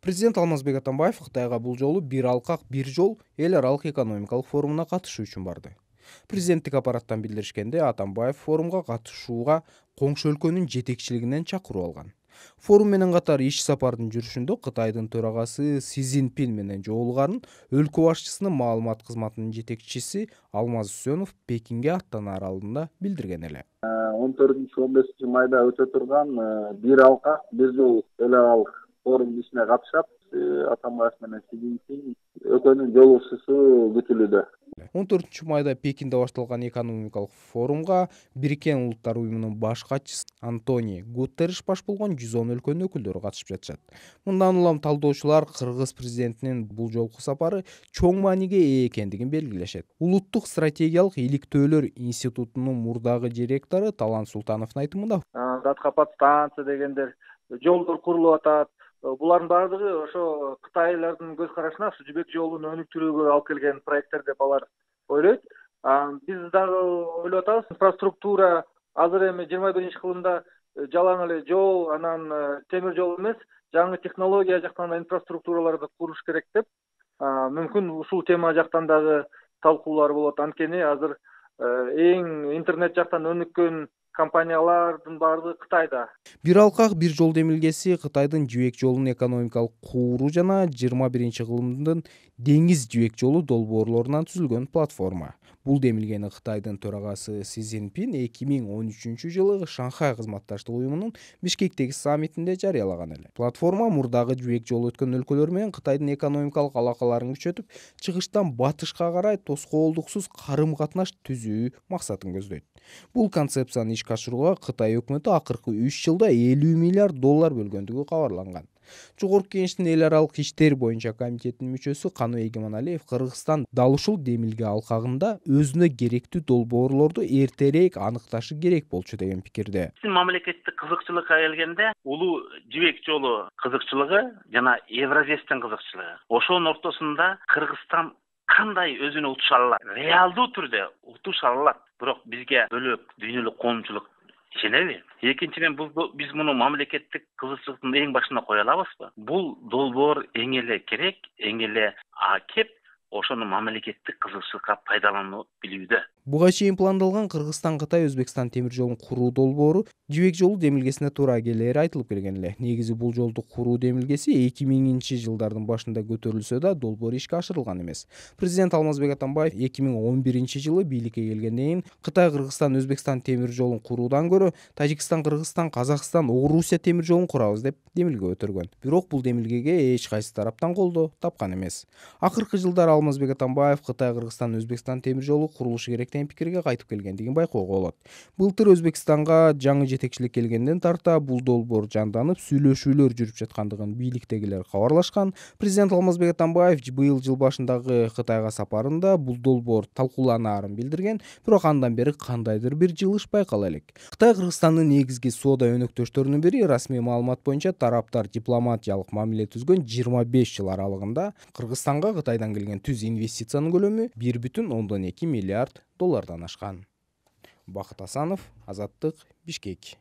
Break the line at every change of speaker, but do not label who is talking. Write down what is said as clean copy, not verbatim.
Президент Алмазбек Атамбаев Кытайга бул жолу бир алкак бир жол эл аралык экономикалык форумуна катышуу үчүн барды. Президенттик аппараттан билдиришкенде, Атамбаев форумга катышууга коңшу өлкөнүн жетекчилигинен чакыруу алган. Форум менен катар иш сапардын жүрүшүндө Кытайдын төрагасы Си Цзиньпин менен жолугарын өлкө башчысынын маалымат кызматынын жетекчиси Алмаз Үсөнов Пекинге аттанаар алдында билдирген эле.
14-15 майда өтө турган бир алкак бир жол эл аралык форум ишине катышат. Атамбаев менен Си Цзиньпин өлкөнүн жолугушуусу күтүлүүдө.
14 майда Пекинде башталган экономикалык форумга Бириккен Улуттар уюмунун баш катчысы Антонио Гутерриш баш болгон 110 өлкөнүн өкүлдөрү катышып жатышат. Мындан улам талдоочулар Кыргыз президентинин бул жолку сапары чоң мааниге ээ экендигин белгилешет. Улуттук стратегиялык иликтөөлөр институтунун мурдагы директору Талант Султановдун айтымында,
Датхапат станция дегендер, жолдор курулуп атат. Булардын баардыгы ошо кытайлардын көз карашына ушу жибек жолун өнүктүрүүгө алып келген проекттер деп алар ойлойт. Биз дагы ойлоп атабыз, инфраструктура азыр эми 21-кылымда жалаң эле жол, анан темир жол эмес, жаңы технология жактан да инфраструктураларды куруш керек деп, мүмкүн ушул тема жактан дагы талкуулар болот. Анткени азыр эң интернет жактан өнүккөн компаниялардын баардыгы Кытайда.
Бир алкак бир жол демилгеси Кытайдын жибек жолун экономикалык кууруу жана 21-кылымдын деңиз жибек жолу долбоорлорунан түзүлгөн платформа. Бул демилгени Кытайдын төрагасы Си Цзиньпин 2013-жылы Шанхай кызматташтык уюмунун Бишкектеги саммитинде жарыялаган эле. Платформа мурдагы жибек жолу өткөн өлкөлөр менен Кытайдын экономикалык алакаларын күчөтүп, чыгыштан батышка карай тоскоолдуксуз карым-катнаш түзүү максатын көздөйт. Бул концепцияны ишке ашырууга Кытай өкмөтү акыркы 3 жылда 50 миллиард доллар бөлгөндүгү кабарланган. Жогорку Кеңештин эл аралык иштер боюнча комитетинин мүчөсү Каныбек Игеманалиев Кыргызстан дал ушул демилге алкагында өзүнө керектүү долбоорлорду эртерээк аныкташы керек болчу деген пикирде.
Мамлекеттик кызыкчылыкка келгенде, улуу жибек жолу кызыкчылыгы жана Евразестин кызыкчылыгы. Ошонун ортосунда Кыргызстан кандай өзүнө утуша алат? Реалдуу түрдө утуша алат. Бирок бизге бөлөк дүйнөлүк коомчулук ишенеби? Экинчиден, биз муну мамлекеттик кызыкчылыктын эң башына кое алабызбы? Бул долбоор эң эле керек, эң эле кеп, ошону мамлекеттик кызыкчылыкка пайдалануу билүүдө.
Буга чейин пландалган Кыргызстан-Кытай Өзбекстан темир жолун куруу долбоору жибек жолу демилгесине туура келери айтылып келген эле. Негизи бул жолду куруу демилгеси 2000-жылдардын башында көтөрүлсө да, долбоор ишке ашырылган эмес. Президент Алмазбек Атамбаев 2011-жылы бийликке келгенден кийин Кытай Кыргызстан Өзбекстан темир жолун куруудан көрө Тажикстан, Кыргызстан, Казакстан, Орусия темир жолун курабыз деп демилге көтөргөн. Бирок бул демилгеге эч кайсы тараптан колдоо тапкан эмес. Акыркы жылдары Алмазбек Атамбаев Кытай Кыргызстан Өзбекстан темир жолу курулушу керек пикирге кайтып келгендигин байкоого болот. Былтыр Өзбекстанга жаңы жетекчилик келгенден тарта бул долбоор жанданып, сүйлөшүүлөр жүрүп жаткандыгын бийликтегилер кабарлашкан. Президент Алмазбек Атамбаев быйыл жыл башындагы Кытайга сапарында бул долбоор талкууланаарын билдирген, бирок андан бери кандайдыр бир жылыш байкала элек. Кытай Кыргызстандын негизги соода өнөктөштөрүнүн бири, расмий маалымат боюнча тараптар дипломатиялык мамиле түзгөн 25 жыл аралыгында Кыргызстанга Кытайдан келген түз инвестициянын көлөмү 1,2 миллиард доллардан ашкан. Бакыт Асанов, Азаттык, Бишкек.